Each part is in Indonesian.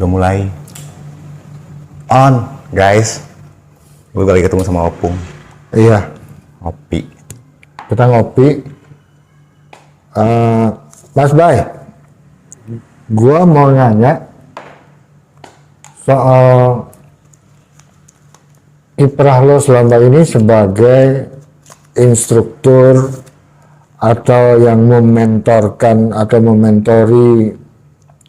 udah mulai. On, guys. Gue lagi ketemu sama Opung. Iya. Ngopi. Kita ngopi. Mas Bay, gua mau nanya soal kiprah lo selama ini sebagai instruktur atau yang mementorkan atau mementori,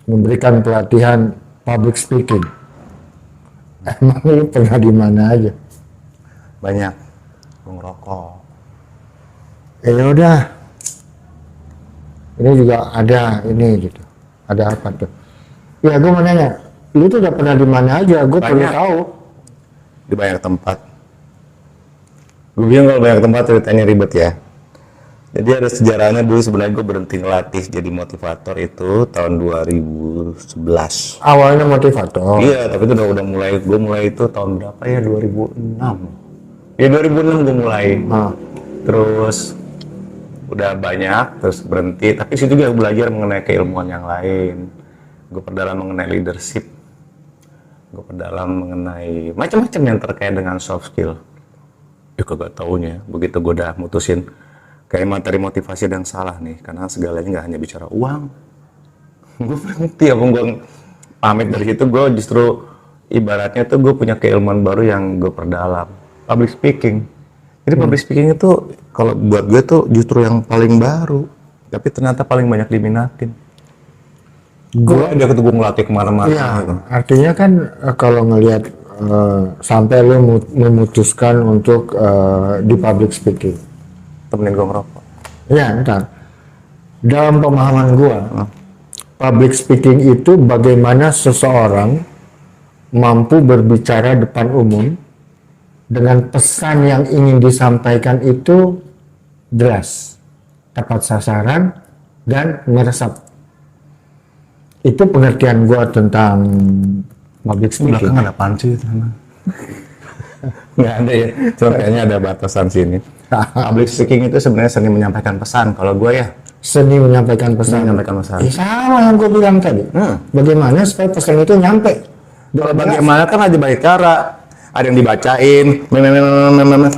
memberikan pelatihan public speaking. Emang lu pernah di mana aja? Banyak. Gue ngerokok. Ya udah. Ini juga ada ini gitu. Ada apa tuh? Ya gue mau nanya, lu tuh udah pernah di mana aja? Gue perlu tahu. Di banyak tempat. Gue bilang kalau banyak tempat ceritanya ribet ya. Jadi ada sejarahnya. Dulu sebenarnya gue berhenti ngelatih jadi motivator itu tahun 2011. Awalnya motivator. Iya, tapi itu udah mulai. Gue mulai itu tahun berapa ya? 2006. Ya 2006 gue mulai. Terus udah banyak, terus berhenti. Tapi situ juga belajar mengenai keilmuan yang lain. Gue perdalam mengenai leadership. Gue perdalam mengenai macam-macam yang terkait dengan soft skill. Ya kagak taunya. Begitu gue udah mutusin kayak materi motivasi yang salah nih, karena segalanya nggak hanya bicara uang. Gue berhenti, gue pamit dari situ. Gue justru ibaratnya tuh gue punya keilmuan baru yang gue perdalam, public speaking. Jadi public speaking itu kalau buat gue tuh justru yang paling baru, tapi ternyata paling banyak diminatin. Gue gue ngelatih kemana-mana. Iya, gitu. artinya kan kalau ngelihat sampai lu memutuskan untuk di public speaking. Temenin gue ngerokok. Iya, entar. Dalam pemahaman gua, public speaking itu bagaimana seseorang mampu berbicara depan umum dengan pesan yang ingin disampaikan itu jelas, tepat sasaran, dan meresap. Itu pengertian gua tentang public speaking. Belakang ada panci sana. Nggak ada ya, cuma kayaknya ada batasan sini. Public speaking itu sebenarnya seni menyampaikan pesan. Kalau gue ya, seni menyampaikan pesan. Sama yang gue bilang tadi. Bagaimana supaya pesan itu nyampe? Kalau bagaimana kan ada banyak cara. Ada yang dibacain,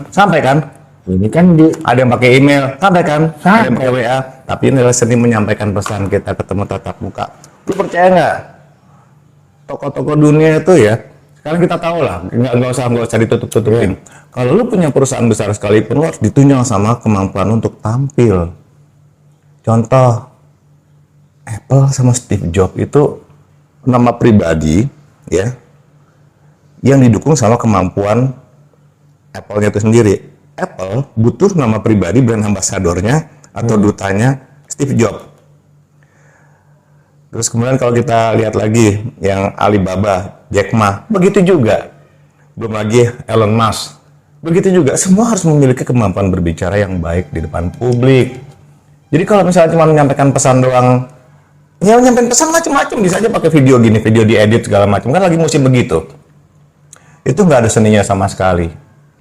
sampai kan? Ini kan ada yang pakai email, sampai kan? Ada yang pakai WA. Tapi ini adalah seni menyampaikan pesan. Kita ketemu tatap muka. Lu percaya nggak? Tokoh-tokoh dunia itu ya. Sekarang kita tahu lah, nggak usah ditutup-tutupin. Kalau lu punya perusahaan besar sekalipun, lu harus ditunjang sama kemampuan untuk tampil. Contoh, Apple sama Steve Jobs itu nama pribadi, ya, yang didukung sama kemampuan Apple-nya itu sendiri. Apple butuh nama pribadi brand ambasadornya atau dutanya Steve Jobs. Terus kemudian kalau kita lihat lagi yang Alibaba, Jack Ma, begitu juga. Belum lagi Elon Musk, begitu juga. Semua harus memiliki kemampuan berbicara yang baik di depan publik. Jadi kalau misalnya cuma menyampaikan pesan doang, ya menyampaikan pesan macam-macam, bisa aja pakai video gini, video diedit segala macam. Kan lagi musim begitu. Itu nggak ada seninya sama sekali.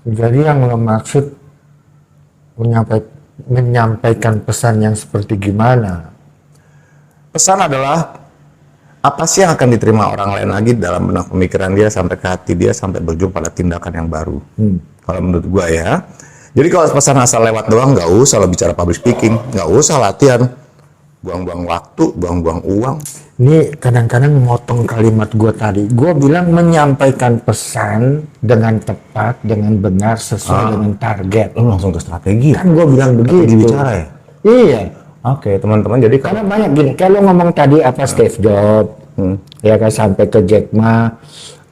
Jadi yang lo maksud menyampaikan pesan yang seperti gimana? Pesan adalah apa sih yang akan diterima orang lain lagi dalam benak pemikiran dia sampai ke hati dia sampai berujung pada tindakan yang baru. Kalau menurut gua ya. Jadi kalau pesan asal lewat doang nggak usah lo bicara public speaking, nggak usah latihan, buang-buang waktu, buang-buang uang. Ini kadang-kadang memotong kalimat gua tadi. Gua bilang menyampaikan pesan dengan tepat, dengan benar, sesuai dengan target. Lo langsung ke strategi. Kan gua bilang begitu. Bicara ya. Iya. Oke, teman-teman, jadi karena banyak gini, kalau ngomong tadi apa Steve Jobs, ya kan sampai ke Jack Ma,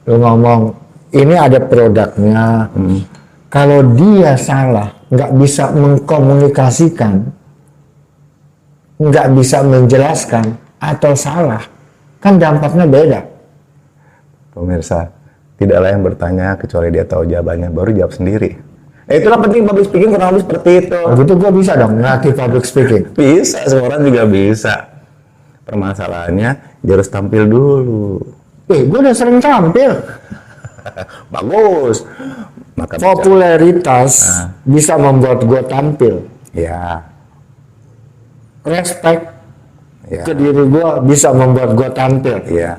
lu ngomong ini ada produknya, kalau dia salah, nggak bisa mengkomunikasikan, nggak bisa menjelaskan, atau salah, kan dampaknya beda. Pemirsa, tidaklah yang bertanya kecuali dia tahu jawabannya, baru jawab sendiri. Itulah penting public speaking, kurang lebih seperti itu. Begitu gue bisa dong ngelatih public speaking. Bisa, semua orang juga bisa. Permasalahannya dia harus tampil dulu. Gue udah sering tampil. Bagus. Maka popularitas bisa membuat gue tampil. Ya. Respect ke diri gue bisa membuat gue tampil. Ya.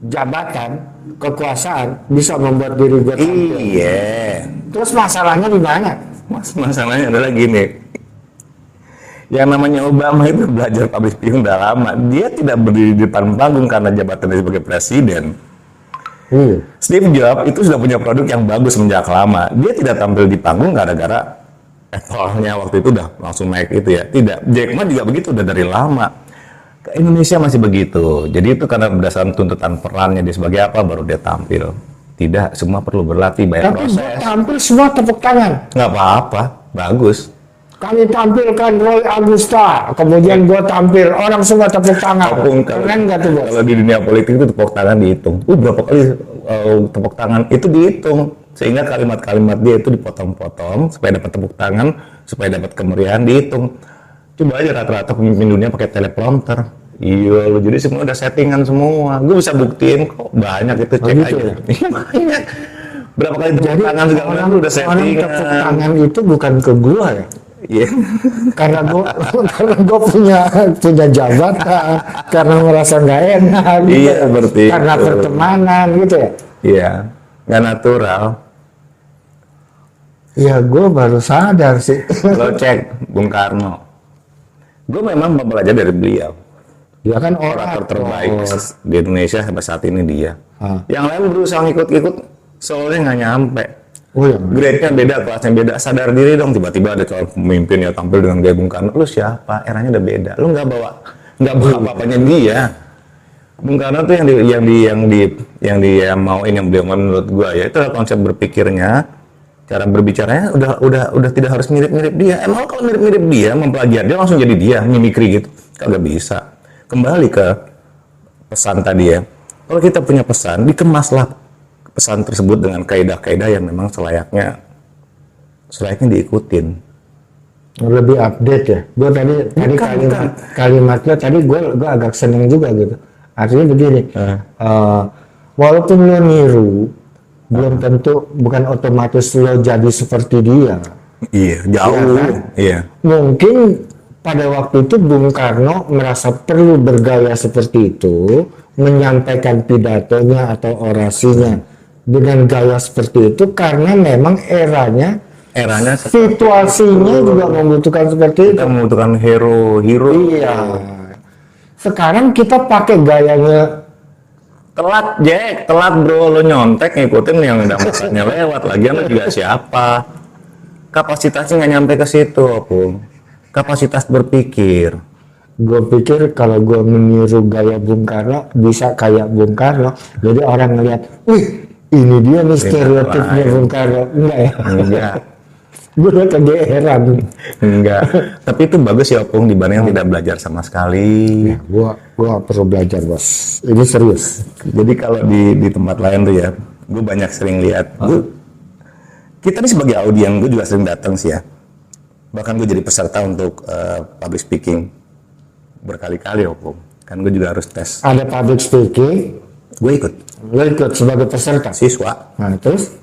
jabatan, kekuasaan bisa membuat diri gue tampil. Iya. Terus masalahnya di mana? Masalahnya adalah gini. Yang namanya Obama itu belajar public speaking udah lama. Dia tidak berdiri di depan panggung karena jabatannya sebagai presiden. Steve Jobs itu sudah punya produk yang bagus sejak lama. Dia tidak tampil di panggung gara-gara Apple-nya waktu itu udah langsung naik itu ya. Tidak. Jack Ma juga begitu udah dari lama. Ke Indonesia masih begitu. Jadi itu karena berdasarkan tuntutan perannya dia sebagai apa baru dia tampil. Tidak, semua perlu berlatih, banyak Tapi proses. tampil semua tepuk tangan. Nggak apa-apa, bagus. Kami tampilkan Roy Agusta, kemudian gue tampil, orang semua tepuk tangan. Keren nggak tuh bos? Kalau di dunia politik itu tepuk tangan dihitung. Berapa kali tepuk tangan itu dihitung. Sehingga kalimat-kalimat dia itu dipotong-potong supaya dapat tepuk tangan, supaya dapat kemeriahan dihitung. Coba aja rata-rata pemimpin dunia pakai teleprompter. Iya, lu jadi semua udah settingan semua. Gue bisa buktiin kok banyak itu cek gitu aja. ya? Iya, banyak. Berapa kali tepuk tangan segala macam lu udah Orang settingan. tepuk tangan itu bukan ke gue ya. Iya. Karena gue punya jabatan, karena merasa nggak enak, gitu. Iya, seperti karena itu. pertemanan gitu ya. Iya, nggak natural. Ya gue baru sadar sih. Lo cek Bung Karno. Gue memang belajar dari beliau. Dia kan Orator terbaik bos. di Indonesia sampai saat ini dia. Ah. Yang lain berusaha ngikut-ngikut, soalnya nggak nyampe. Oh ya. Grade-nya beda, kelasnya beda. Sadar diri dong, tiba-tiba ada calon pemimpin yang tampil dengan gaya Bung Karno. Lu siapa? Eranya udah beda. Lu nggak bawa apa-apanya dia. Bung Karno tuh yang dia mauin, yang beliau mau menurut gua ya itu adalah konsep berpikirnya, cara berbicaranya udah tidak harus mirip-mirip dia. Emang kalau mirip-mirip dia, mempelajari dia langsung jadi dia, mimikri gitu, kagak bisa. Kembali ke pesan tadi ya. Kalau kita punya pesan, dikemaslah pesan tersebut dengan kaidah-kaidah yang memang selayaknya diikutin. Lebih update ya. Gue tadi kalimatnya tadi gue agak seneng juga gitu. Artinya begini, walaupun lo niru, belum tentu bukan otomatis lo jadi seperti dia. Iya, jauh. Iya kan? Iya. Mungkin pada waktu itu Bung Karno merasa perlu bergaya seperti itu, menyampaikan pidatonya atau orasinya dengan gaya seperti itu karena memang eranya situasinya juga membutuhkan seperti itu. Kita membutuhkan hero. Iya. Sekarang kita pakai gayanya Telat bro, lo nyontek ngikutin yang udah masanya lewat. Lagian lo juga siapa? Kapasitasnya nggak nyampe ke situ, Opung. Kapasitas berpikir. gue pikir kalau gue meniru gaya Bung Karno bisa kayak Bung Karno, jadi orang ngeliat, wih ini dia nih stereotipnya Bung Karno. Enggak ya? Enggak. Gue udah kegeeran. Enggak. Tapi itu bagus ya, Opung, dibanding yang tidak belajar sama sekali. Gua perlu belajar bos. Ini serius. Jadi kalau di tempat lain tuh ya, gue banyak sering lihat. Kita nih sebagai audien, gue juga sering datang sih ya. Bahkan gue jadi peserta untuk public speaking berkali-kali, Opung. Kan gue juga harus tes. Ada public speaking, Gue ikut. lo ikut sebagai peserta. Siswa. Nah terus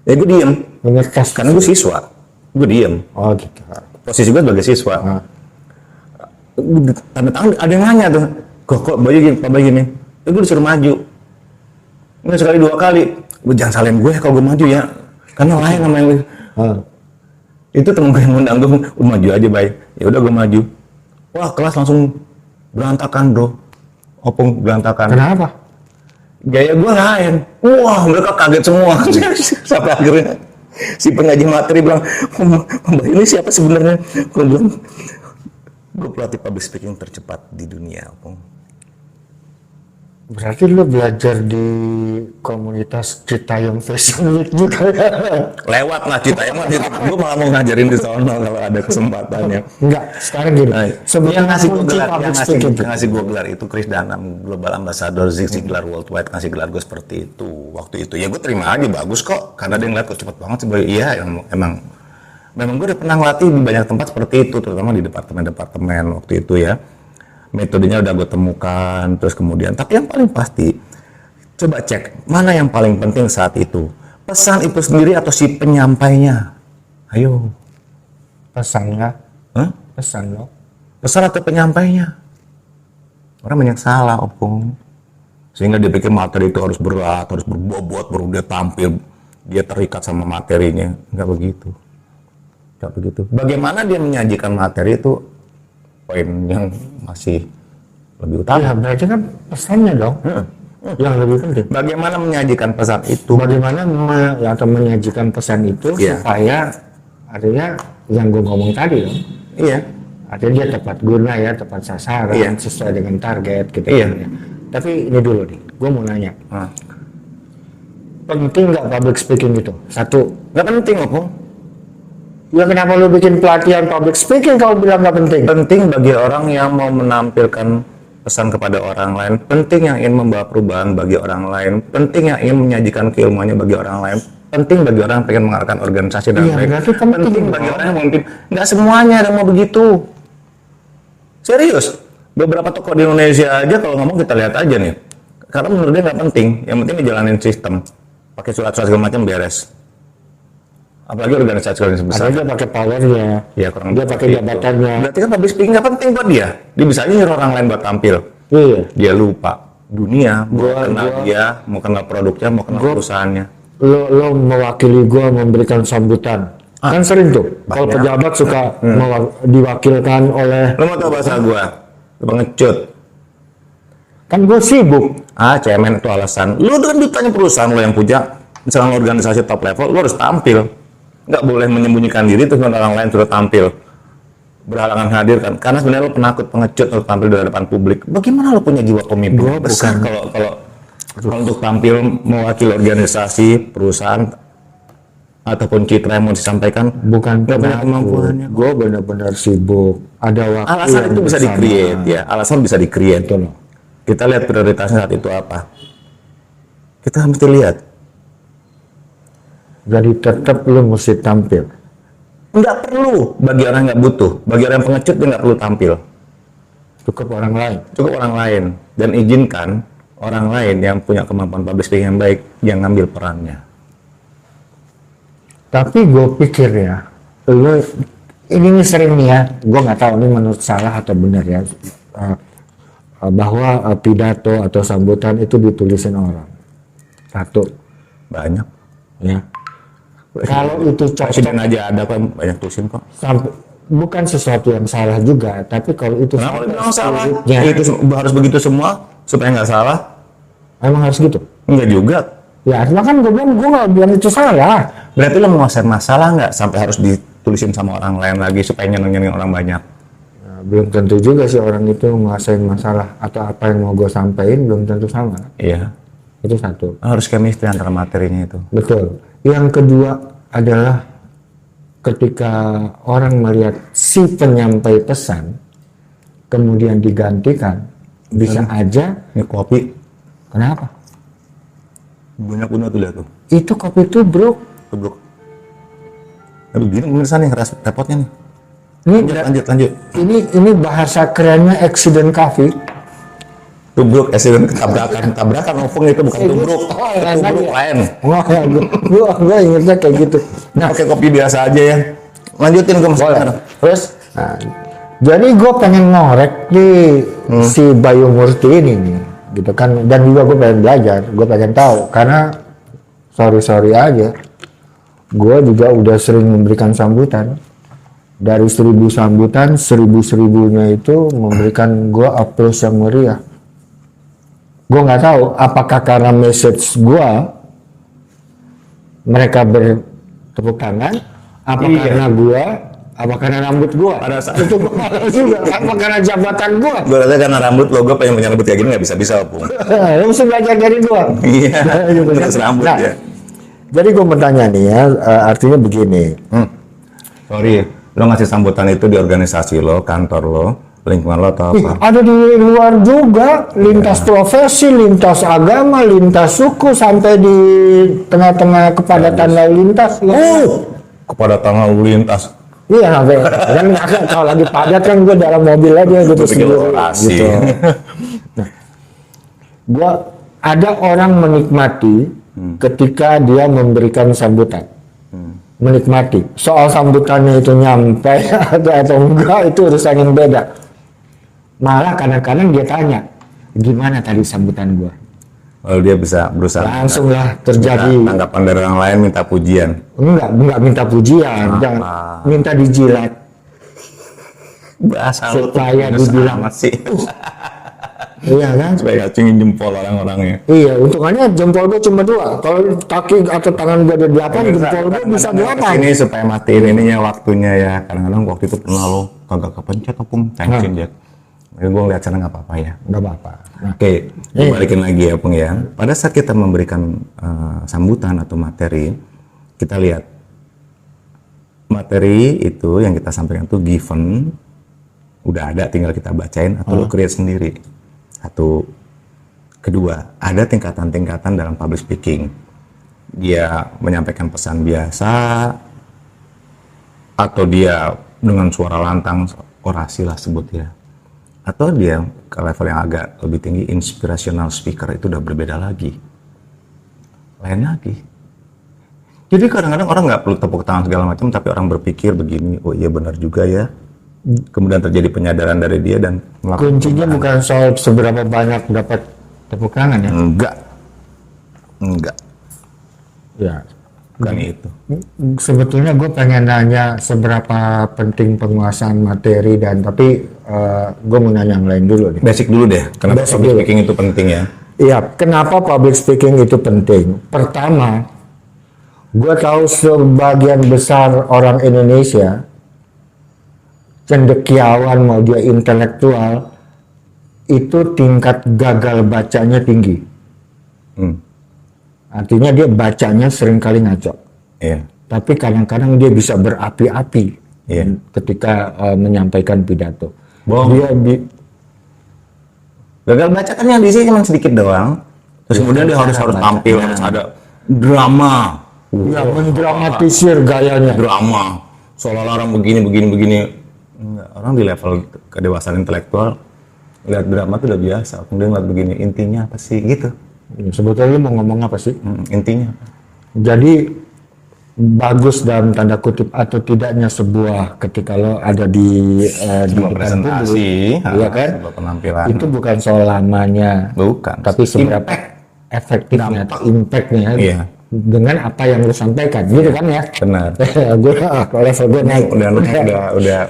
Ya gue diem. mengetes. Karena gue siswa. Gue diem. Oh gitu. Posisi gue sebagai siswa. Tanda tangan ada yang nanya tuh. Kok baju gini? Gue disuruh maju. Nggak sekali dua kali. Gue jangan salahin gue kalau gue maju ya. Karena lain sama yang itu temen gue yang ngundang gue maju aja baik. Ya udah gue maju. Wah kelas langsung berantakan bro. Opung berantakan. Kenapa? Gaya gue lain. Wah mereka kaget semua. Sampai akhirnya si pengaji materi bilang, Mbak ini siapa sebenarnya? Gue bilang, gue pelatih public speaking tercepat di dunia, Opung. Berarti lo belajar di komunitas Citayam Fashion Week juga ya? Lewat lah Citayam, gue malah mau ngajarin di sana kalau ada kesempatannya. Enggak, sekarang gini. Yang ngasih gue kunci gelar, public speaking. yang ngasih gue gelar itu Chris Danam, Global Ambassador Zig Ziglar Worldwide, ngasih gelar gue seperti itu waktu itu. Ya gue terima aja, bagus kok, karena dia ngeliat kok cepet banget sih. Iya, memang gue udah pernah ngelatih di banyak tempat seperti itu, terutama di departemen-departemen waktu itu ya. Metodenya udah gue temukan, terus kemudian. Tapi yang paling pasti, coba cek mana yang paling penting saat itu. Pesan itu sendiri atau si penyampainya? Ayo. Pesannya? Hah? Pesan lo? Pesan atau penyampainya? Orang banyak salah, Opung. Sehingga dia pikir materi itu harus berat, harus berbobot, baru dia tampil, dia terikat sama materinya. Nggak begitu. Nggak begitu. Bagaimana dia menyajikan materi itu poin yang masih lebih utama. Ya berarti kan pesannya dong yang lebih penting. Bagaimana menyajikan pesan itu? Bagaimana atau menyajikan pesan itu Iya. supaya artinya yang gue ngomong tadi dong. Iya. Artinya dia tepat guna ya, tepat sasaran, Iya. sesuai dengan target gitu. Iya. kan ya. Tapi ini dulu nih, gue mau nanya. Nah, Penting nggak public speaking itu? Satu. nggak penting, Opung. Ya kenapa lu bikin pelatihan public speaking kalau bilang nggak penting? Penting bagi orang yang mau menampilkan pesan kepada orang lain, penting yang ingin membawa perubahan bagi orang lain, penting yang ingin menyajikan keilmuannya bagi orang lain, penting bagi orang yang pengen mengarahkan organisasi dan Iya, lain. berarti Penting bagi orang yang memimpin. Nggak semuanya ada mau begitu. Serius. Beberapa tokoh di Indonesia aja kalau ngomong kita lihat aja nih. Karena menurut dia nggak penting. Yang penting dijalanin sistem. Pakai surat-surat segala macam beres. Apalagi organisasi besar. Ada dia pakai powernya, Ya kurang dia lebih pakai seperti itu. jabatannya. Berarti kan public speaking nggak penting buat dia. Dia bisa aja nyuruh orang lain buat tampil. Iya. Dia lupa dunia, mau kenal gua- dia, mau kenal produknya, mau kenal perusahaannya. Lo mewakili gua memberikan sambutan. Kan sering tuh, kalau banyak. pejabat suka diwakilkan oleh, Lo mau tau bahasa gua? Lo pengecut. kan gue sibuk. Cemen itu alasan. Lo kan ditanya perusahaan lo yang punya, misalnya lo organisasi top level, lo harus tampil. Nggak boleh menyembunyikan diri terus orang lain sudah tampil. Berhalangan hadir kan, karena sebenarnya lo penakut, pengecut lo tampil di hadapan publik. Bagaimana lo punya jiwa pemimpin? Gua Besar kalau untuk tampil mewakili organisasi, perusahaan, ataupun citra yang mau disampaikan, Bukan nggak punya kemampuannya. gue benar-benar sibuk. Ada waktu. Alasan yang itu bisa bersama. di-create ya, alasan bisa di-create. Betul. Kita lihat prioritasnya saat itu apa. Kita mesti lihat. Jadi tetap lu mesti tampil. Nggak perlu bagi orang yang nggak butuh, bagi orang yang pengecut dia nggak perlu tampil. Cukup orang lain. Cukup orang lain dan izinkan orang lain yang punya kemampuan public speaking yang baik yang ngambil perannya. Tapi gue pikir ya, lu ini nih sering nih ya, gue nggak tahu ini menurut salah atau benar ya, bahwa pidato atau sambutan itu ditulisin orang. Satu, Banyak. ya. Kalau itu cocok, Presiden aja ada kok banyak tulisin kok. bukan sesuatu yang salah juga, tapi kalau itu Kenapa sampai bilang salah? spiritnya, Itu harus begitu semua supaya nggak salah? emang harus gitu. Enggak juga. Ya, artinya kan gue nggak bilang itu salah. Berarti lo menguasain masalah nggak sampai harus ditulisin sama orang lain lagi supaya nyenengin orang banyak? Nah, belum tentu juga sih orang itu ngerasain masalah atau apa yang mau gue sampaikan belum tentu sama. Iya. Itu satu. Harus chemistry antara materinya itu. Betul. Yang kedua adalah ketika orang melihat si penyampai pesan kemudian digantikan, bisa aja. Ini kopi Kenapa? banyak guna tuh lihat tuh. Itu kopi tubruk. Tubruk. Aduh gini pemirsa nih repotnya nih. Ini Lanjut. ini bahasa kerennya accident coffee. Tubruk, accident tabrakan opung itu bukan tubruk. Oh, Tubruk lain. Wah, gua ingetnya kayak gitu. Nah, pakai kopi biasa aja ya. Lanjutin ke masalah. Terus Nah, jadi gue pengen ngorek nih si Bayu Murti ini nih, gitu kan. Dan juga gue pengen belajar, gue pengen tahu. Karena sorry aja, gue juga udah sering memberikan sambutan. Dari 1000 sambutan, 1000-1000-nya itu memberikan gue applause yang meriah. Gue nggak tahu apakah karena message gue mereka bertepuk tangan, apa Iya. karena gue, apa karena rambut gue. Pada saat- itu gue nggak tahu juga, apa karena jabatan gue. gue rasa karena rambut lo, gue pengen punya rambut kayak gini nggak bisa opung. Lu mesti belajar dari gue. Iya. Gitu kan. Terus rambut Nah, ya. jadi gue bertanya nih ya, artinya begini. Sorry, lo ngasih sambutan itu di organisasi lo, kantor lo, lingkungan lo atau Ih, apa? ada di luar juga, lintas profesi, lintas agama, lintas suku, sampai di tengah-tengah kepadatan lalu lintas. Kepada tanggal lalu lintas. Iya, sampai kan kalau lagi padat kan gue dalam mobil aja gitu Gue pikir sendiri, orasi. gitu. Nah, gue ada orang menikmati ketika dia memberikan sambutan. Menikmati. Soal sambutannya itu nyampe atau enggak itu urusan yang beda. Malah kadang-kadang dia tanya, gimana tadi sambutan gua? Kalau dia bisa berusaha langsung lah terjadi. minta tanggapan dari orang lain, minta pujian. Enggak minta pujian, jangan minta dijilat. Bahasa lu tuh Supaya minus dibilang, amat sih. Iya kan? Supaya acungin jempol orang-orangnya. Iya, untungannya jempol gue cuma 2. Kalau kaki atau tangan gue ada 8, jempol gue bisa 8. Ini supaya matiin ininya waktunya ya. Kadang-kadang waktu itu pernah lo kagak kepencet opung, tension Jack. Gue ngeliat sana nggak apa-apa ya. Nggak apa-apa. Oke, balikin lagi ya Pung ya. Pada saat kita memberikan sambutan atau materi, kita lihat materi itu yang kita sampaikan itu given, udah ada tinggal kita bacain atau lo create sendiri. Satu. Kedua, ada tingkatan-tingkatan dalam public speaking. Dia menyampaikan pesan biasa, atau dia dengan suara lantang, orasi lah sebut ya. Atau dia ke level yang agak lebih tinggi, inspirational speaker, itu udah berbeda lagi. Lain lagi. Jadi kadang-kadang orang nggak perlu tepuk tangan segala macam, tapi orang berpikir begini, oh iya benar juga ya. Kemudian terjadi penyadaran dari dia dan melakukan Kuncinya bukan soal seberapa banyak dapat tepuk tangan ya? Enggak. Ya. Bukan itu. Sebetulnya gue pengen nanya seberapa penting penguasaan materi tapi gue mau nanya yang lain dulu nih. Basic dulu deh, kenapa Basic public dulu. speaking itu penting ya? Iya, kenapa public speaking itu penting? Pertama, gue tahu sebagian besar orang Indonesia cendekiawan mau dia intelektual itu tingkat gagal bacanya tinggi. Artinya dia bacanya seringkali ngaco. Iya. Tapi kadang-kadang dia bisa berapi-api Iya. ketika menyampaikan pidato. Bohong. Dia Gagal baca kan yang diisi cuma sedikit doang. Terus kemudian dia harus tampil, harus ada drama. mendramatisir gayanya. Drama. Seolah-olah orang begini. Enggak, orang di level kedewasaan intelektual lihat drama itu udah biasa. Kemudian lihat begini, intinya apa sih gitu. Sebetulnya lu mau ngomong apa sih? Intinya apa? Jadi bagus dalam tanda kutip atau tidaknya sebuah ketika lo ada di Sebuah depan presentasi, publik, iya kan? sebuah penampilan. Itu bukan soal lamanya, Bukan. tapi seberapa efektifnya atau impactnya Iya. dengan apa yang lo sampaikan, gitu kan ya? Benar. Gue level gue naik. Udah.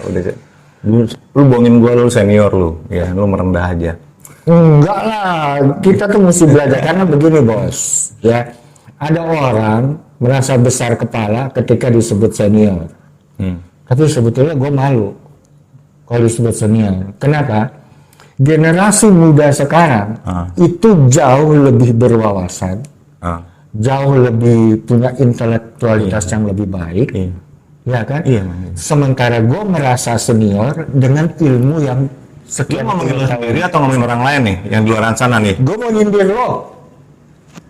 Lu bohongin gua, lu senior lu. Ya, lu merendah aja. Enggak lah, kita tuh mesti belajar karena begini bos, ya ada orang merasa besar kepala ketika disebut senior, tapi sebetulnya gue malu kalau disebut senior. Kenapa? Generasi muda sekarang itu jauh lebih berwawasan, jauh lebih punya intelektualitas yang lebih baik, ya kan? Iya. Sementara gue merasa senior dengan ilmu yang Lu sekian ngomongin lu puluh tahun. sendiri atau ngomongin orang lain nih yang di luar sana nih? Gue mau nyindir lo.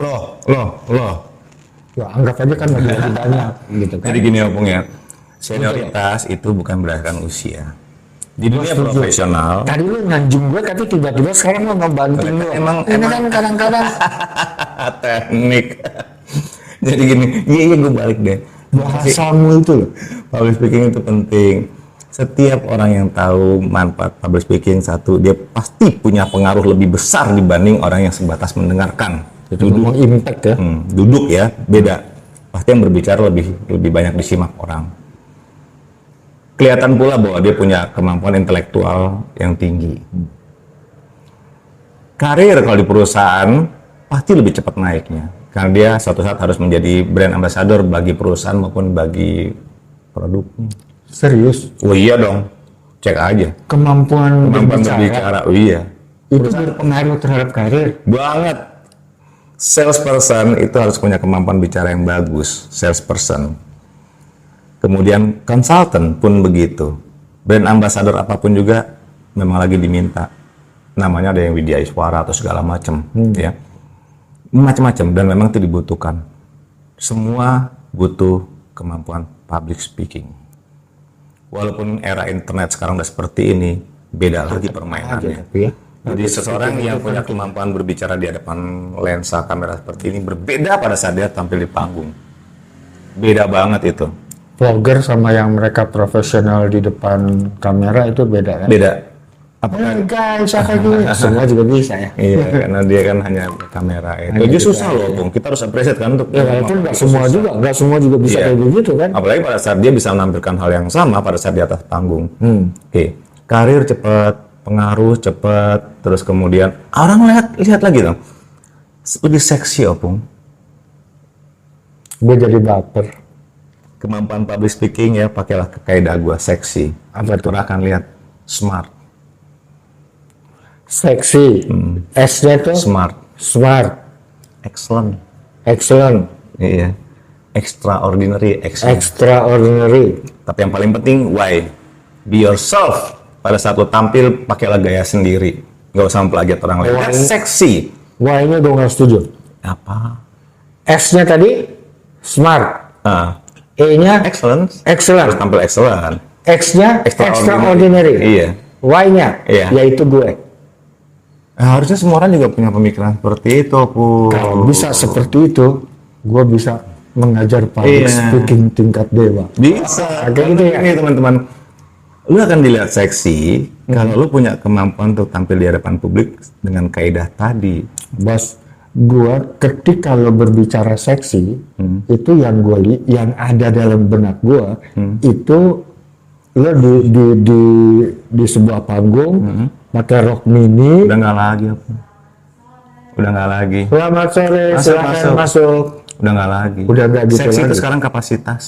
Loh. Ya anggap aja kan lebih banyak gitu kan. Jadi gini Opung ya, senioritas itu bukan berdasarkan usia. Di dunia setuju. profesional, Tadi lu nanjung gue tapi tiba-tiba sekarang lo ngebanting lo. Ini kan kadang-kadang teknik. Jadi gini, iya gue balik deh. bahasamu itu loh. Public speaking itu penting. Setiap orang yang tahu manfaat public speaking, satu, dia pasti punya pengaruh lebih besar dibanding orang yang sebatas mendengarkan. Itu ngomong impact ya. Duduk ya, beda. Pasti yang berbicara lebih banyak disimak orang. Kelihatan pula bahwa dia punya kemampuan intelektual yang tinggi. Karir kalau di perusahaan pasti lebih cepat naiknya. Karena dia suatu saat harus menjadi brand ambassador bagi perusahaan maupun bagi produknya. Serius. Oh iya dong, cek aja. Kemampuan Berbicara, oh iya. itu berpengaruh terhadap karir. Banget. Salesperson itu harus punya kemampuan bicara yang bagus, salesperson. Kemudian consultant pun begitu. Brand ambassador apapun juga memang lagi diminta. Namanya ada yang Widya Iswara atau segala macam, ya. Macam-macam dan memang itu dibutuhkan. Semua butuh kemampuan public speaking. Walaupun era internet sekarang udah seperti ini, beda lagi permainannya. Ya. Jadi seseorang yang punya kemampuan berbicara di hadapan lensa kamera seperti ini berbeda pada saat dia tampil di panggung. Beda banget itu. Vlogger sama yang mereka profesional di depan kamera itu beda kan? Beda. Apakah guys, apa gitu? Semua juga bisa ya. iya, karena dia kan hanya kamera ya. Hanya Itu kita susah loh, Bung. Kita harus appreciate kan untuk Ya itu nggak semua juga bisa Iya. kayak begitu kan. Apalagi pada saat dia bisa menampilkan hal yang sama pada saat di atas panggung. Oke, karir cepat, pengaruh cepat, terus kemudian orang lihat lagi dong, lebih seksi Opung. Gue jadi baper. Kemampuan public speaking ya, pakailah kaidah gua seksi. Apa tuh? Orang akan lihat smart, Seksi. S-nya tuh smart, smart, excellent, excellent, iya, extraordinary, excellent. extraordinary. Tapi yang paling penting, why? Be yourself. Pada saat lo tampil, pakailah gaya sendiri. Nggak usah mempelajari orang lain. Why? Kan seksi. Wah ini gue nggak setuju. Apa? S-nya tadi smart, Nah, E-nya excellent. Harus excellent, tampil excellent. X-nya extraordinary, Iya. Y-nya Iya. yaitu gue. Nah, harusnya semua orang juga punya pemikiran seperti itu, Pu. Kalau bisa seperti itu, gue bisa mengajar public Iya. speaking tingkat dewa. Bisa. Kayak gitu ya? Ini teman-teman, lu akan dilihat seksi kalau lu punya kemampuan untuk tampil di hadapan publik dengan kaidah tadi. Bos, gua ketika lo berbicara seksi, itu yang ada dalam benak gua itu lo di sebuah panggung pakai rok mini. Udah nggak lagi, Pu. Udah nggak lagi. Selamat sore, silakan masuk. Udah nggak lagi. Udah nggak gitu Seksi itu lagi. sekarang kapasitas.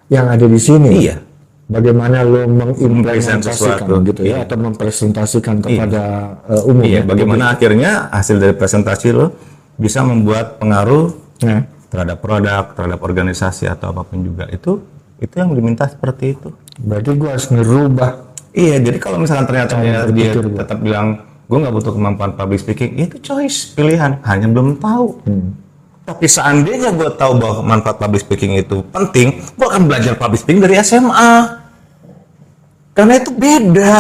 Yang ada di sini. Iya. Bagaimana lo mengimplementasikan sesuatu. gitu ya, Iya. atau mempresentasikan kepada umum. Iya, ya. bagaimana akhirnya hasil dari presentasi lo bisa membuat pengaruh Ya. terhadap produk, terhadap organisasi atau apapun juga. Itu yang diminta seperti itu. Berarti gua harus ngerubah. Iya, jadi kalau misalkan ternyata dia berpikir gua. tetap bilang gue nggak butuh kemampuan public speaking, ya itu choice, pilihan, hanya belum tahu. Tapi seandainya gue tahu bahwa manfaat public speaking itu penting, gue akan belajar public speaking dari SMA. Karena itu beda.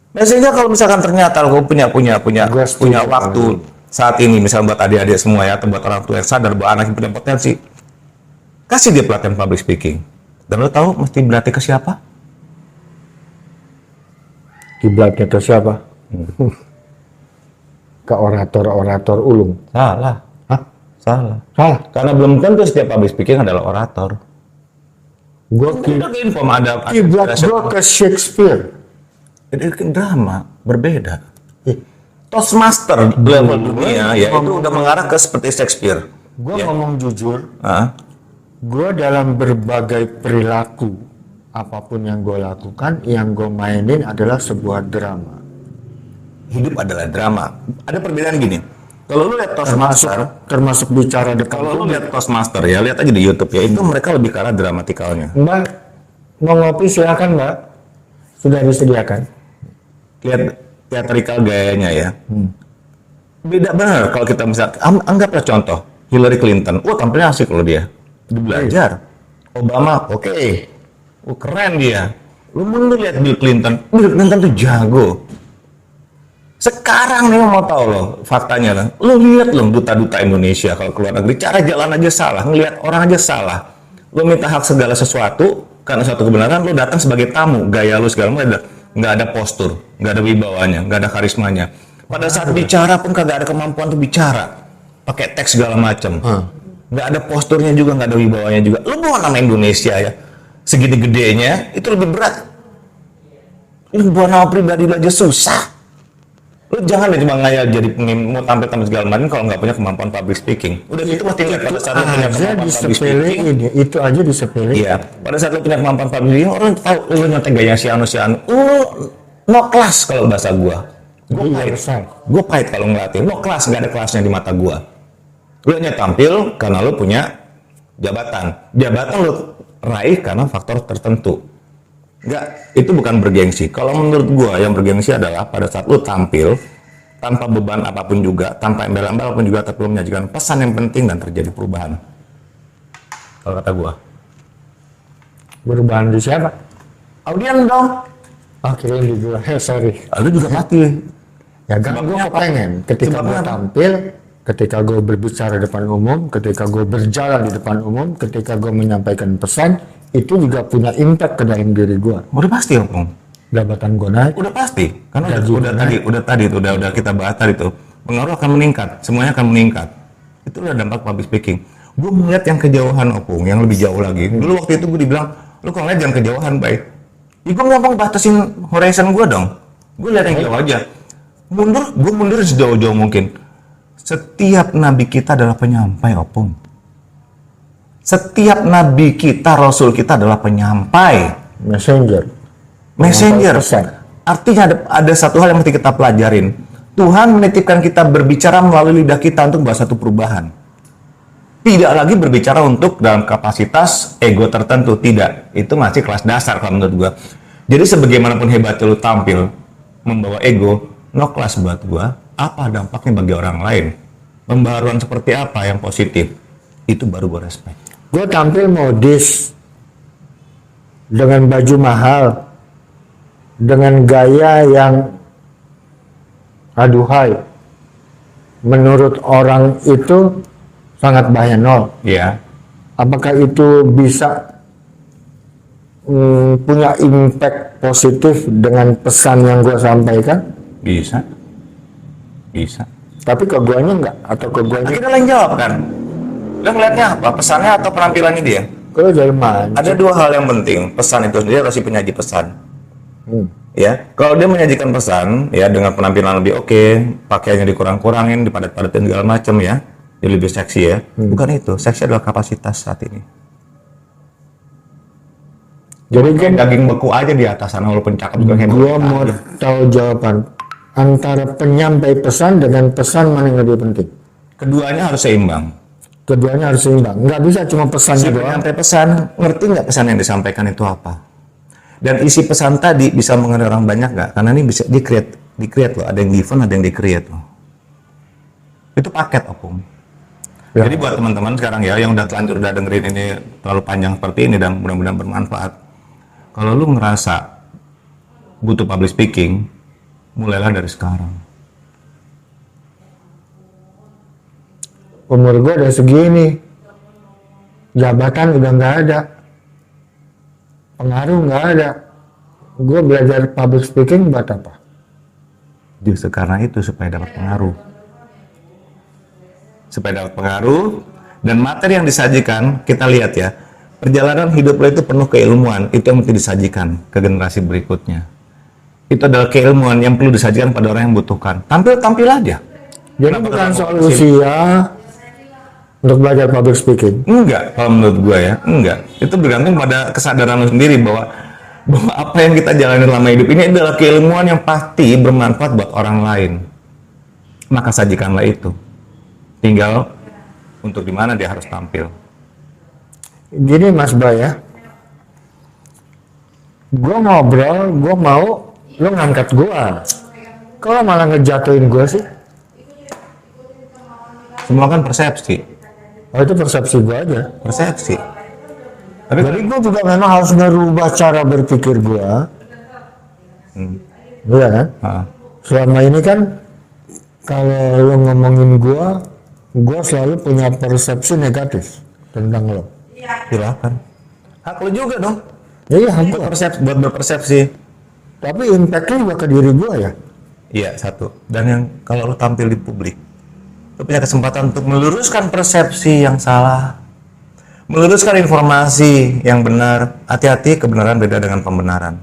Nah, sehingga kalau misalkan ternyata gue Gua setuju. punya waktu saat ini, misalnya buat adik-adik semua ya, atau buat orang tua yang sadar bahwa anak yang punya potensi, kasih dia pelatihan public speaking. Dan lo tahu mesti berlatih ke siapa? Kiblatnya ke siapa? Ke orator-orator ulung. Salah. Hah? Salah. Salah. Karena belum tentu setiap public speaking adalah orator. Gua Ada info ada kiblat gua ke Shakespeare. Jadi drama berbeda. Toastmaster level dunia ya itu udah mengarah ke seperti Shakespeare. Gua Ya. ngomong jujur, Ah, gua dalam berbagai perilaku apapun yang gue lakukan, yang gue mainin adalah sebuah drama. hidup adalah drama. Ada perbedaan gini. Kalau lu lihat Toastmaster, Termasuk bicara depan. kalau lu lihat Toastmaster ya, lihat aja di YouTube ya, itu mereka lebih ke arah dramatikalnya. Mbak, mau ngopi silakan Mbak. Sudah disediakan. Lihat teatrikal gayanya ya. Beda benar kalau kita bisa anggaplah contoh Hillary Clinton. Wah, tampilnya asik loh dia. Belajar. Obama, oke. Keren dia. Lu mau lihat Bill Clinton tuh jago. Sekarang nih mau tahu loh faktanya lah. Lu lihat loh duta-duta Indonesia kalau keluar negeri cara jalan aja salah, ngelihat orang aja salah. Lu minta hak segala sesuatu karena suatu kebenaran, lu datang sebagai tamu, gaya lu segala macam nggak ada postur, nggak ada wibawanya, nggak ada karismanya. Pada saat bicara pun kagak ada kemampuan untuk bicara, pakai teks segala macam, nggak ada posturnya juga, nggak ada wibawanya juga. Lu bawa nama Indonesia ya, segini gedenya itu lebih berat. Lu bawa nama pribadi lu aja susah. Lu jangan deh cuma ngayal jadi mau tampil segala macam kalau nggak punya kemampuan public speaking. Udah gitu pasti nggak pada saat lu punya Aja kemampuan public speaking. disepelein ya. Itu aja disepelein. Iya, pada saat lu punya kemampuan public speaking, orang tahu lu nyontek gaya si anu. Lu no kelas kalau bahasa gua. Gua Iya, pahit. besar. Gua pahit kalau ngelatih. No kelas, nggak ada kelasnya di mata gua. Lu hanya tampil karena lu punya jabatan. Jabatan lu raih karena faktor tertentu. Enggak, itu bukan bergengsi. Kalau menurut gua yang bergengsi adalah pada saat lu tampil tanpa beban apapun juga, tanpa embel-embel apapun juga, tapi lu menyajikan pesan yang penting dan terjadi perubahan. Kalau kata gua. Perubahan di siapa? Audien dong. Akhirnya di gua. Sorry. Lu juga pasti. Ya kan gue kepengen ketika Sebabnya gue apa? tampil, ketika gue berbicara depan umum, ketika gue berjalan di depan umum, ketika gue menyampaikan pesan, itu juga punya impact ke dalam diri gue. Udah pasti, Om. jabatan gue naik. Udah pasti, karena Gaji udah tadi itu udah kita bahas tadi tuh. Pengaruh akan meningkat, semuanya akan meningkat. Itu udah dampak public speaking. Gue melihat yang kejauhan Opung, yang lebih jauh lagi. Dulu waktu itu gue dibilang, lu kok ngeliat jangan kejauhan, baik. Ya gue ngomong batasin horizon gue dong. Gue lihat yang jauh aja. Gue mundur sejauh-jauh mungkin. Setiap nabi kita adalah penyampai, Opung. Setiap nabi kita, rasul kita adalah penyampai. Messenger. Messenger. Artinya ada satu hal yang mesti kita pelajarin. Tuhan menitipkan kita berbicara melalui lidah kita untuk bahas satu perubahan. Tidak lagi berbicara untuk dalam kapasitas ego tertentu. Tidak. Itu masih kelas dasar kalau menurut gua. Jadi sebagaimanapun hebatnya lu tampil membawa ego, no kelas buat gua. Apa dampaknya bagi orang lain? Pembaruan seperti apa yang positif? Itu baru gua respect. Gue tampil modis dengan baju mahal, dengan gaya yang aduhai, menurut orang itu sangat bahaya nol. Iya. Apakah itu bisa punya impact positif dengan pesan yang gue sampaikan? Bisa. Bisa. Tapi ke guanya enggak, atau ke guanya Akhirnya yang jawab kan? Lo ngeliatnya apa? Pesannya atau penampilannya dia? kalau dari mana? Ada dua hal yang penting. Pesan itu sendiri harus si penyaji pesan. Ya, kalau dia menyajikan pesan, ya dengan penampilan lebih oke, pakaiannya dikurang-kurangin, dipadat-padatin segala macam ya, dia lebih seksi ya. Bukan itu. Seksi adalah kapasitas saat ini. Jadi kan Daging beku aja di atas sana, walaupun cakep juga kayak gua beku mau aja. tahu jawaban antara penyampai pesan dengan pesan mana yang lebih penting? Keduanya harus seimbang. Keduanya harus seimbang. Nggak bisa cuma pesannya Si doang. penyampaian pesan, ngerti nggak pesan yang disampaikan itu apa? Dan isi pesan tadi bisa mengenai orang banyak nggak? Karena ini bisa di-create loh. Ada yang given, ada yang di-create loh. Itu paket, Opung. Ya. Jadi buat teman-teman sekarang ya, yang udah telanjur udah dengerin ini terlalu panjang seperti ini dan mudah-mudahan bermanfaat. Kalau lu ngerasa butuh public speaking, mulailah dari sekarang. Umur gue udah segini, jabatan udah nggak ada, pengaruh nggak ada. Gue belajar public speaking buat apa? Justru karena itu supaya dapat pengaruh. Supaya dapat pengaruh dan materi yang disajikan, kita lihat ya, perjalanan hidup lo itu penuh keilmuan, itu yang mesti disajikan ke generasi berikutnya. Itu adalah keilmuan yang perlu disajikan pada orang yang membutuhkan. Tampil aja. Jadi bukan soal usia untuk belajar public speaking. Enggak, kalau menurut gua ya, enggak. Itu bergantung pada kesadaran lo sendiri bahwa apa yang kita jalani selama hidup ini adalah keilmuan yang pasti bermanfaat buat orang lain. Maka sajikanlah itu. Tinggal untuk di mana dia harus tampil. Gini Mas Bay ya, gue ngobrol, gue mau lo ngangkat gue. Kalau malah ngejatuhin gue sih, Semua kan persepsi. oh itu persepsi gue aja. Persepsi. Tapi Jadi gue juga memang harus merubah cara berpikir gue. Iya kan? Selama ini kan kalau lo ngomongin gue selalu punya persepsi negatif tentang lo. silakan. Hak lu juga dong. Iya, Buat berpersepsi. tapi impactnya juga ke diri gue ya. Iya, satu. Dan yang kalau lu tampil di publik, lu punya kesempatan untuk meluruskan persepsi yang salah, meluruskan informasi yang benar. Hati-hati, kebenaran beda dengan pembenaran.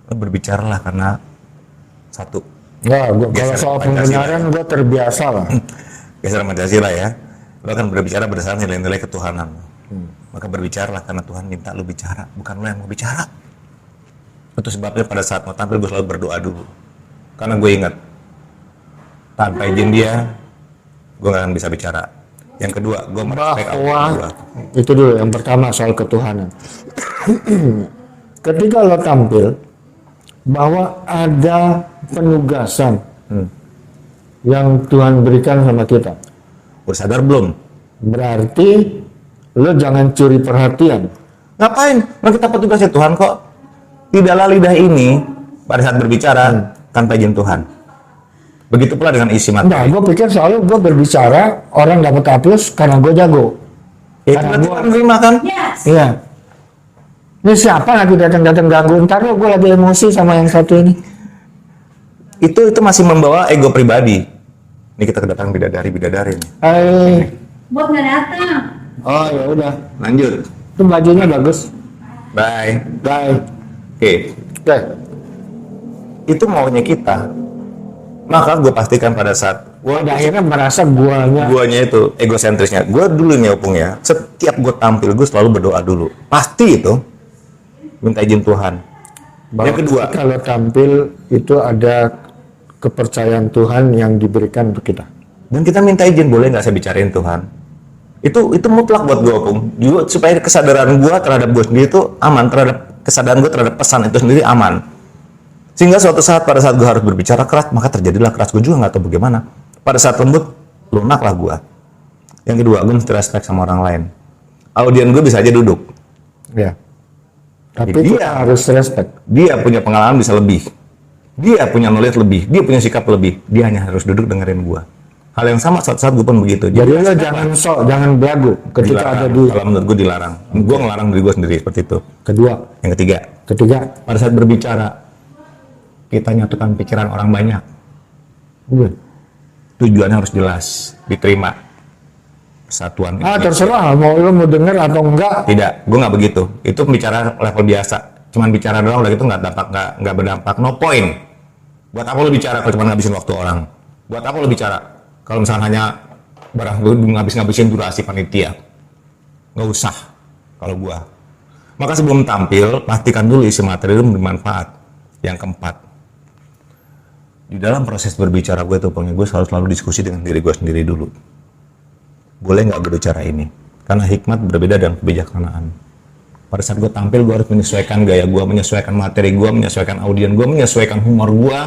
Lu berbicaralah karena satu. Enggak, kalau Geser soal Pancasila. pembenaran gue terbiasa lah. Geser Pancasila ya. Lu akan berbicara berdasarkan nilai-nilai ketuhanan. Maka berbicaralah karena Tuhan minta lu bicara, bukan lu yang mau bicara. Itu sebabnya pada saat mau tampil gue selalu berdoa dulu. Karena gue ingat, tanpa izin dia, gue gak akan bisa bicara. Yang kedua, gue merespek Bahwa itu dulu yang pertama soal ketuhanan. Ketika lo tampil, bahwa ada penugasan yang Tuhan berikan sama kita. Gue sadar belum? Berarti lo jangan curi perhatian. Ngapain? Kan kita petugasnya Tuhan kok. Tidaklah lidah ini pada saat berbicara tanpa izin Tuhan. Begitu pula dengan isi Nah, materi. gue pikir selalu gue berbicara orang dapat aplaus karena gue jago. Itu karena berarti gua- Tuhan terima kan? Iya. Ini siapa lagi datang-datang ganggu? Ntar lo gue lagi emosi sama yang satu ini. Itu masih membawa ego pribadi. Ini kita kedatangan bidadari nih. Buat nggak datang. Oh ya udah. Lanjut. Itu bajunya bagus. Bye. Bye. Oke. Oke. Itu maunya kita. Maka gue pastikan pada saat Gue akhirnya merasa guanya itu egosentrisnya. Gue dulu nih Opung ya, setiap gue tampil gue selalu berdoa dulu. Pasti itu minta izin Tuhan. Yang kedua, kalau tampil itu ada kepercayaan Tuhan yang diberikan untuk kita. dan kita minta izin, boleh nggak saya bicarain Tuhan? Itu mutlak buat gue Opung. Juga supaya kesadaran gue terhadap gue sendiri itu aman, terhadap kesadaran gue terhadap pesan itu sendiri aman. Sehingga suatu saat pada saat gue harus berbicara keras, maka terjadilah keras. Gue juga nggak tahu bagaimana. Pada saat lembut, lunaklah gue. Yang kedua, gue mesti respect sama orang lain. Audien gue bisa aja duduk. Ya. Tapi Dia kita harus respect. Dia punya pengalaman bisa lebih. Dia punya knowledge lebih. Dia punya sikap lebih. Dia hanya harus duduk dengerin gue. Hal yang sama saat gue pun begitu. Jadi lo jangan sok, jangan belagu ketika dilarang. ada di. Kalau menurut gue dilarang. Gue ngelarang diri gue sendiri seperti itu. Kedua, Yang ketiga, ketiga, pada saat berbicara, kita nyatukan pikiran orang banyak. iya. Tujuannya harus jelas, diterima. Persatuan. Terserah mau lo mau denger atau enggak. Tidak, gue nggak begitu. Itu bicara level biasa. Cuman bicara doang, udah gitu nggak berdampak. No point. Buat apa lo bicara kalau cuma ngabisin waktu orang? Buat apa lo bicara kalau misalnya hanya barang ngabisin durasi panitia? Nggak usah. Kalau gua. Maka sebelum tampil, pastikan dulu isi materi itu bermanfaat. Yang keempat, di dalam proses berbicara gue selalu diskusi dengan diri gue sendiri dulu. Boleh nggak gue bicara ini? Karena hikmat berbeda dengan kebijaksanaan. Pada saat gue tampil, gue harus menyesuaikan gaya gue, menyesuaikan materi gue, menyesuaikan audien gue, menyesuaikan humor gue,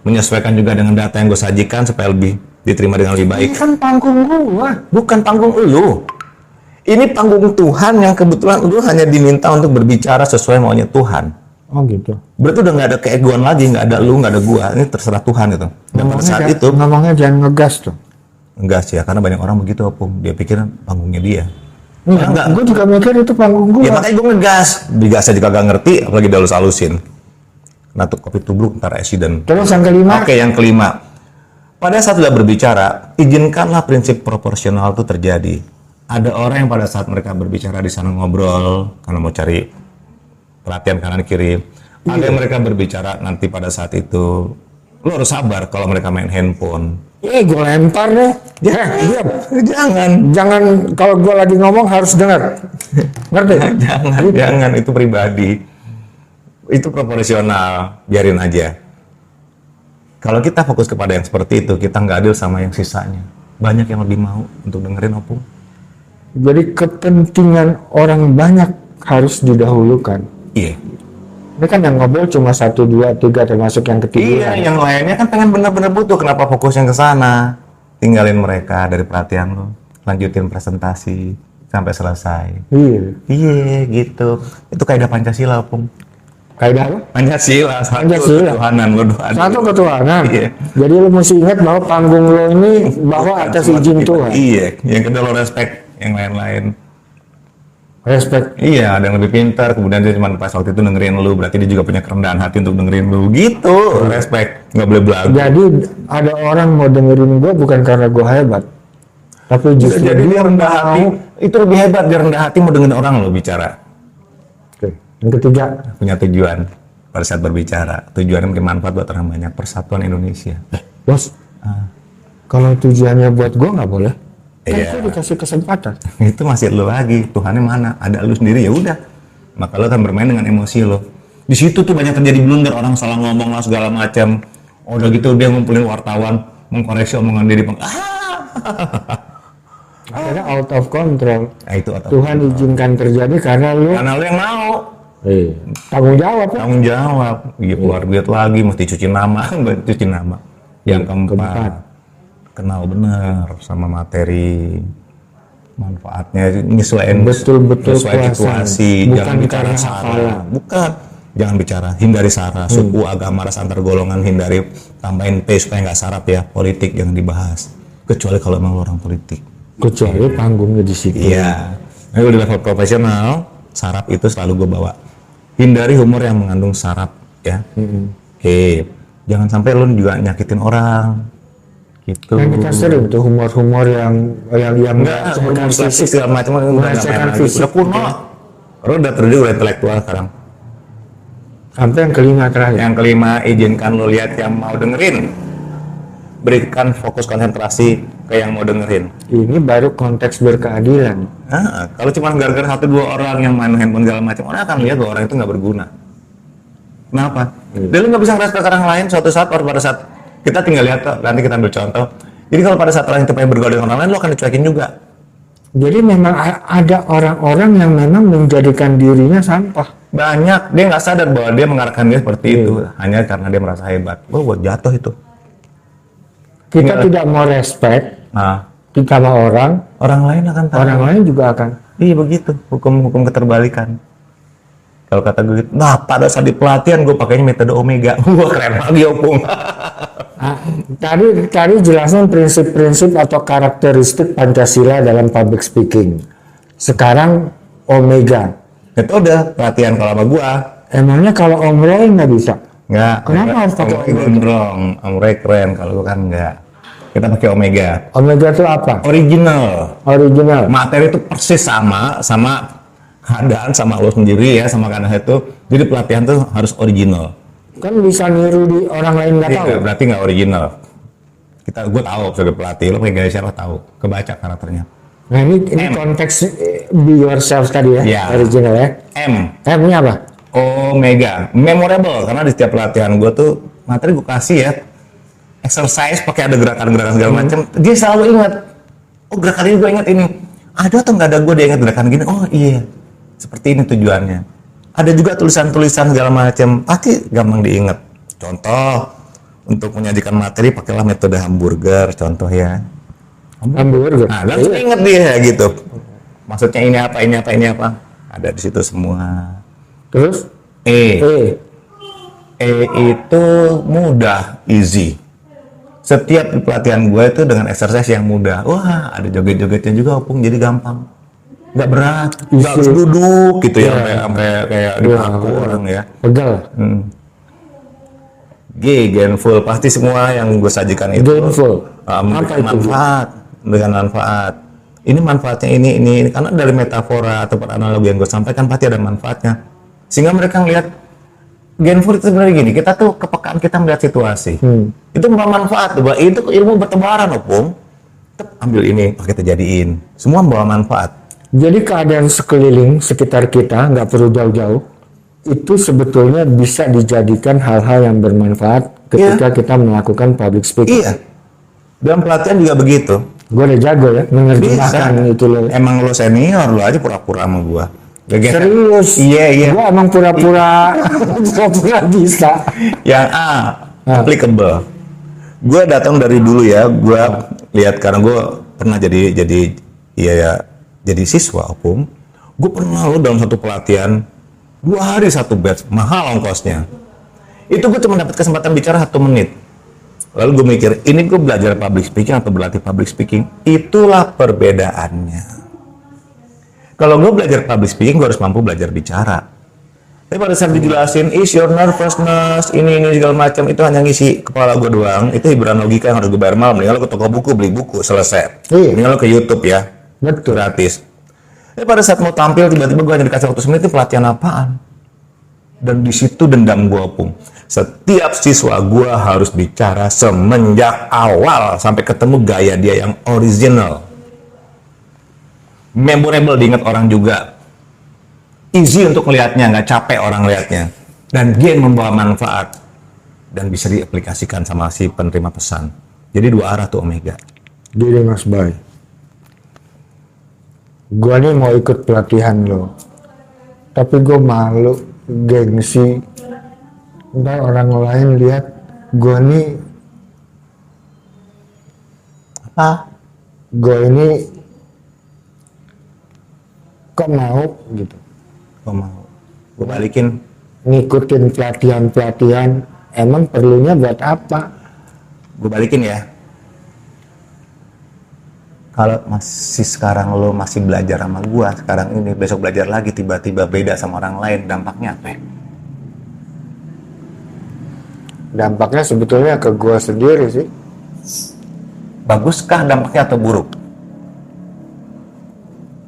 menyesuaikan juga dengan data yang gue sajikan supaya lebih diterima dengan lebih baik. Ini kan panggung gua. Bukan panggung lu. Ini panggung Tuhan yang kebetulan lu hanya diminta untuk berbicara sesuai maunya Tuhan. Oh gitu. Berarti udah nggak ada keegoan lagi, nggak ada lu, nggak ada gua. Ini terserah Tuhan itu. Dan pada saat itu, ngomongnya jangan ngegas tuh. enggak sih ya, karena banyak orang begitu Opung. Dia pikir panggungnya dia. Enggak. Gue juga mikir itu panggung gua. Ya makanya gue ngegas. Digasnya juga gak ngerti, apalagi halus-halusin. Nah tuh kopi tubruk, ntar accident. Terus yang kelima. Oke, yang kelima. Pada saat sudah berbicara, izinkanlah prinsip proporsional itu terjadi. Ada orang yang pada saat mereka berbicara di sana ngobrol, karena mau cari perhatian kanan kiri. Ada yang mereka berbicara nanti pada saat itu, lo harus sabar kalau mereka main handphone. Gue lempar deh. Diam. Jangan kalau gue lagi ngomong harus dengar. Ngerti? Jangan itu pribadi. Itu proporsional, biarin aja. Kalau kita fokus kepada yang seperti itu, kita nggak adil sama yang sisanya. Banyak yang lebih mau untuk dengerin Opung. Jadi kepentingan orang banyak harus didahulukan. Iya. Ini kan yang ngobrol cuma 1, 2, 3 termasuk yang ketiga. Iya, yang lainnya kan pengen bener-bener butuh. Kenapa fokusnya ke sana? Tinggalin mereka dari perhatian lo. Lanjutin presentasi sampai selesai. Iya, gitu. Itu kaidah Pancasila, Opung. Kaidah apa? Pancasila. Pancasila. Ketuhanan lo doa. Satu ketuhanan. Iya. Jadi lo mesti ingat bahwa panggung lo ini bahwa atas izin Tuhan. Iya. Yang kedua lo respect yang lain-lain. Respect. Iya, ada yang lebih pintar, kemudian dia cuma pas waktu itu dengerin lu, berarti dia juga punya kerendahan hati untuk dengerin lu, gitu. Respect, nggak boleh belagu. Jadi ada orang mau dengerin gue bukan karena gue hebat, tapi justru Jadi dia rendah hati, itu lebih hebat, dia rendah hati mau dengerin orang lo bicara. Oke. Yang ketiga, Punya tujuan pada saat berbicara, tujuannya memberi manfaat buat orang banyak, persatuan Indonesia. bos, kalau tujuannya buat gue nggak boleh, kan Iya. gue dikasih kesempatan. Itu masih lu lagi, Tuhannya mana? Ada lu sendiri, ya udah. Maka lo akan bermain dengan emosi lo. Di situ tuh banyak terjadi blunder, orang salah ngomong lah segala macam. Udah gitu dia ngumpulin wartawan, mengkoreksi omongan diri. Akhirnya out of control. Nah, itu atau Tuhan izinkan terjadi karena lu karena lo yang mau. tanggung jawab ya. Tanggung jawab, keluar duit lagi, mesti cuci nama, cuci nama. Yang keempat, kenal bener sama materi, manfaatnya, nyesuaiin Betul-betul sesuai situasi, bukan jangan bicara karena sara, hafalan. bukan, jangan bicara, hindari sara, suku, agama, ras antar golongan, hindari, tambahin P supaya nggak sarap ya, politik jangan dibahas, kecuali kalau emang lo orang politik. Kecuali panggungnya di situ. Iya, nah, di level profesional, sarap itu selalu gue bawa. hindari humor yang mengandung syarat ya. Jangan sampai lu juga nyakitin orang gitu. Kan kita sering tuh humor-humor yang Enggak, humor klasik segala macam melecehkan fisik. udah kuno. Lu udah terjadi udah intelektual sekarang. Sampai yang kelima terakhir. Yang kelima, izinkan lu lihat yang mau dengerin. Berikan fokus konsentrasi ke yang mau dengerin. Ini baru konteks berkeadilan. Kalau cuma gara-gara 1-2 orang yang main handphone segala macam, orang akan lihat bahwa orang itu nggak berguna. Kenapa? Dan lu nggak bisa ngerespek orang lain suatu saat, pada saat kita tinggal lihat, nanti kita ambil contoh. Jadi kalau pada saat orang itu pengen bergaul dengan orang lain, lu akan dicuekin juga. Jadi memang ada orang-orang yang memang menjadikan dirinya sampah. Banyak, dia nggak sadar bahwa dia mengarahkan dia seperti itu, hanya karena dia merasa hebat. Buat jatuh itu. Kita tidak mau respect, kita sama orang lain akan tahu. orang lain juga akan. Iya begitu, hukum keterbalikan. Kalau kata gue gitu, nah pada saat di pelatihan gue pakainya metode Omega. Wah keren lagi Opung. Tadi jelasin prinsip-prinsip atau karakteristik Pancasila dalam public speaking. Sekarang Omega. Itu udah pelatihan kalau sama gue. Emangnya kalau Om Roy nggak bisa? Nggak. Kenapa harus pakai Om Roy gondrong, Om Roy keren, kalau gue kan nggak. Kita pakai Omega. Omega itu apa? Original. Materi itu persis sama keadaan, sama lo sendiri ya, sama keadaan itu. Jadi pelatihan tuh harus original. Kan bisa niru di orang lain nggak tahu. Berarti nggak original. Gue tahu sebagai pelatih, lo pakai gaya siapa tahu, kebaca karakternya. Nah ini konteks be yourself tadi ya, Ya. original ya. M-nya apa? Omega, memorable, karena di setiap pelatihan gue tuh materi gue kasih ya, exercise pakai ada gerakan-gerakan segala macam, dia selalu ingat. Oh gerakan ini gue ingat ini. Ada atau nggak ada gue dia ingat gerakan gini? Oh iya, seperti ini tujuannya. Ada juga tulisan-tulisan segala macam, pasti gampang diingat. Contoh, untuk menyajikan materi pakailah metode hamburger, contoh ya. Hamburger. Nah, langsung inget dia gitu. Maksudnya ini apa. Ada di situ semua. Terus? E itu mudah, easy. Setiap di pelatihan gue itu dengan exercise yang mudah. Wah, ada joget-jogetnya juga, Opung, jadi gampang. Nggak berat, nggak harus duduk gitu ya, sampai kayak dipaku orang ya. Pegal. Gainful, pasti semua yang gue sajikan itu Gainful. memberikan manfaat, dengan manfaat. Ini manfaatnya ini, karena dari metafora atau analogi yang gue sampaikan pasti ada manfaatnya. Sehingga mereka ngelihat gainful itu sebenarnya gini, kita tuh kepekaan kita melihat situasi. Itu bermanfaat tuh, itu ilmu bertebaran, Opung. Ambil ini, pakai terjadiin. Semua membawa manfaat. Jadi keadaan sekeliling sekitar kita nggak perlu jauh-jauh, itu sebetulnya bisa dijadikan hal-hal yang bermanfaat ketika kita melakukan public speaking. Iya. Dalam pelatihan juga begitu. Gue udah jago ya menerjemahkan itu loh. Emang lo senior, lo aja pura-pura sama gua. Serius? Iya. Gue emang pura-pura bisa. Yang applicable. Gue datang dari dulu ya, gue lihat karena gue pernah jadi siswa Opung. Gue pernah lo dalam satu pelatihan 2 hari 1 batch, mahal ongkosnya. Itu gue cuma dapat kesempatan bicara 1 menit. Lalu gue mikir, ini gue belajar public speaking atau berlatih public speaking? Itulah perbedaannya. Kalau gue belajar public speaking, gue harus mampu belajar bicara. Tapi pada saat dijelasin, is your nervousness, ini segala macam, itu hanya ngisi kepala gue doang. Itu hiburan logika yang harus gue bayar malam. Mendingan lo ke toko buku, beli buku, selesai. Mendingan lo ke YouTube ya, Betul. gratis. Tapi pada saat mau tampil, tiba-tiba gue hanya dikasih waktu 1 menit, itu pelatihan apaan? Dan di situ dendam gue, Opung. Setiap siswa gue harus bicara semenjak awal sampai ketemu gaya dia yang original. Memorable diingat orang juga. Easy untuk melihatnya, nggak capek orang lihatnya. Dan dia membawa manfaat. Dan bisa diaplikasikan sama si penerima pesan. Jadi 2 arah tuh Omega. Jadi Mas Bay, gue nih mau ikut pelatihan lo. Tapi gue malu, gengsi. Ntar orang lain lihat gue nih gue ini kok mau gitu. Kok mau? Gue balikin. Ngikutin pelatihan-pelatihan, emang perlunya buat apa? Gue balikin ya. Kalau masih sekarang lo masih belajar sama gue, sekarang ini, besok belajar lagi, tiba-tiba beda sama orang lain, dampaknya apa? dampaknya sebetulnya ke gua sendiri sih. Baguskah dampaknya atau buruk?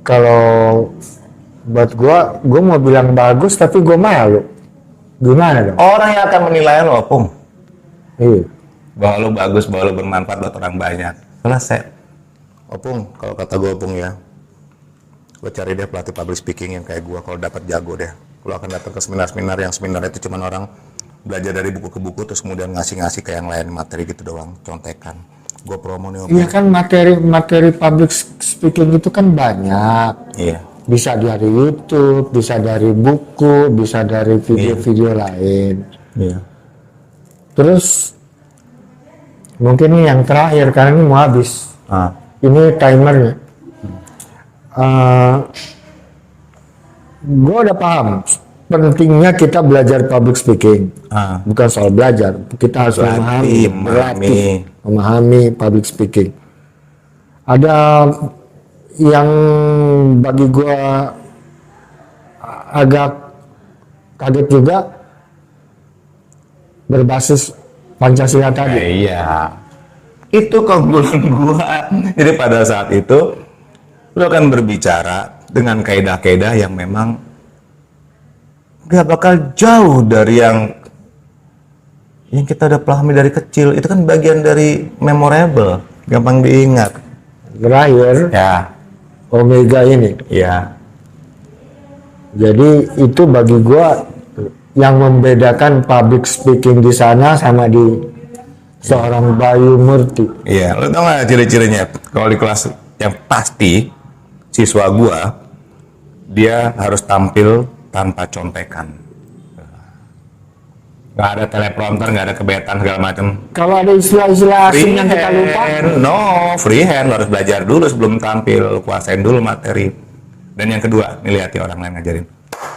Kalau buat gua mau bilang bagus tapi gua malu. Gimana dong? Orang yang akan menilai lo, Opung. Iya. Bahwa lo bagus, bahwa lo bermanfaat buat orang banyak. Selesai. Opung, kalau kata gue Opung ya, lo cari deh pelatih public speaking yang kayak gue. Kalau dapat jago deh, lo akan datang ke seminar-seminar yang seminar itu cuma orang belajar dari buku ke buku terus kemudian ngasih-ngasih kayak yang lain materi gitu doang, contekan. Gue promo nih Opung. Iya kan materi public speaking itu kan banyak. Iya. Bisa dari YouTube, bisa dari buku, bisa dari video-video lain. Iya. Terus mungkin ini yang terakhir karena ini mau habis. Ini timernya. Gue udah paham pentingnya kita belajar public speaking. Bukan soal belajar, kita harus memahami public speaking. Ada yang bagi gue agak kaget juga berbasis Pancasila tadi. Iya. Itu keunggulan gua. Jadi pada saat itu lo akan berbicara dengan kaidah-kaidah yang memang gak bakal jauh dari yang kita udah pahami dari kecil. Itu kan bagian dari memorable, gampang diingat. Terakhir, Ya. Omega ini. Ya. Jadi itu bagi gua yang membedakan public speaking di sana sama di seorang Bayu Murti. Iya, lo tau gak ciri-cirinya? Kalau di kelas yang pasti siswa gua dia harus tampil tanpa contekan. Gak ada teleprompter, gak ada kebetan segala macam. Kalau ada istilah-istilah asing yang kita lupa, No, freehand. Lo harus belajar dulu sebelum tampil, lo kuasain dulu materi. Dan yang kedua, nih lihat ya orang lain ngajarin.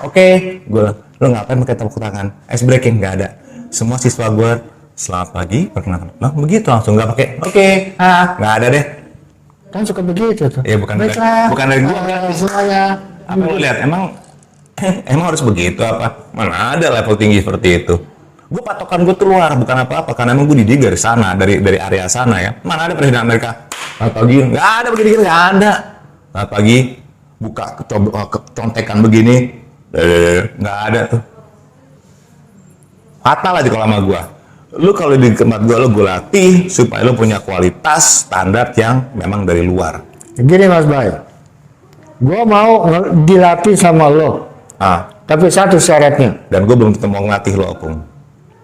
Oke, lo ngapain pakai tepuk tangan? Ice breaking gak ada. Semua siswa gue, selamat pagi, perkenalkan. Nah, begitu langsung gak pakai. Oke, nggak ada deh. kan suka begitu tuh. Ya bukan dari gue. Semuanya. Apa lo lihat? Emang harus begitu apa? Mana ada level tinggi seperti itu? Gue patokan gue tuh luar, bukan apa-apa, karena emang gue dididik dari sana, dari area sana ya. Mana ada presiden Amerika? Selamat pagi, nggak ada begini, nggak ada. Selamat pagi, buka contekan begini, nggak ada tuh. Fatal aja kalau sama gue. Lu kalau di tempat gue latih supaya lu punya kualitas standar yang memang dari luar. Gini Mas Bay, gue mau dilatih sama lo, tapi satu syaratnya. Dan gue belum tentu mau ngelatih lo, Opung.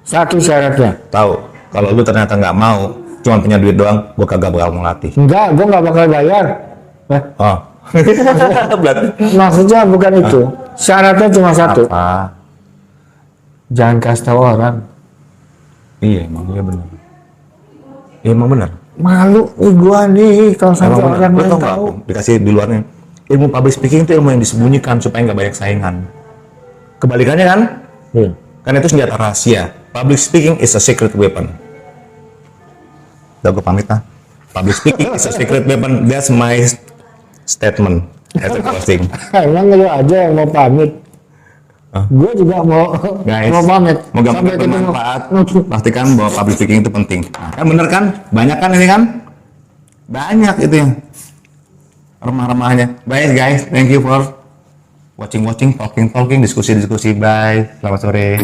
Satu syaratnya. Tahu, kalau lu ternyata nggak mau, cuma punya duit doang, gue kagak bakal ngelatih. Enggak, gue nggak bakal bayar. Maksudnya bukan itu. Syaratnya cuma satu. Apa? Jangan kasih tahu orang. Iya, emang iya benar. Iya, emang benar. Malu gua nih kalau sampai Emang orang benar. Lu lain tau nggak, tahu. Opung? Dikasih di luarnya. Ilmu public speaking itu ilmu yang disembunyikan supaya nggak banyak saingan. Kebalikannya kan? Iya. Kan itu senjata rahasia. Public speaking is a secret weapon. Udah gue pamit lah. Public speaking is a secret weapon. That's my statement. That's a closing. Emang lu aja yang mau pamit. Gue juga mau Guys, mau pamit. moga bermanfaat. Pastikan bahwa public speaking itu penting. Kan bener kan? Banyak kan ini kan? Banyak itu yang remah-remahnya. Bye guys, thank you for watching, talking, diskusi. Bye. Selamat sore.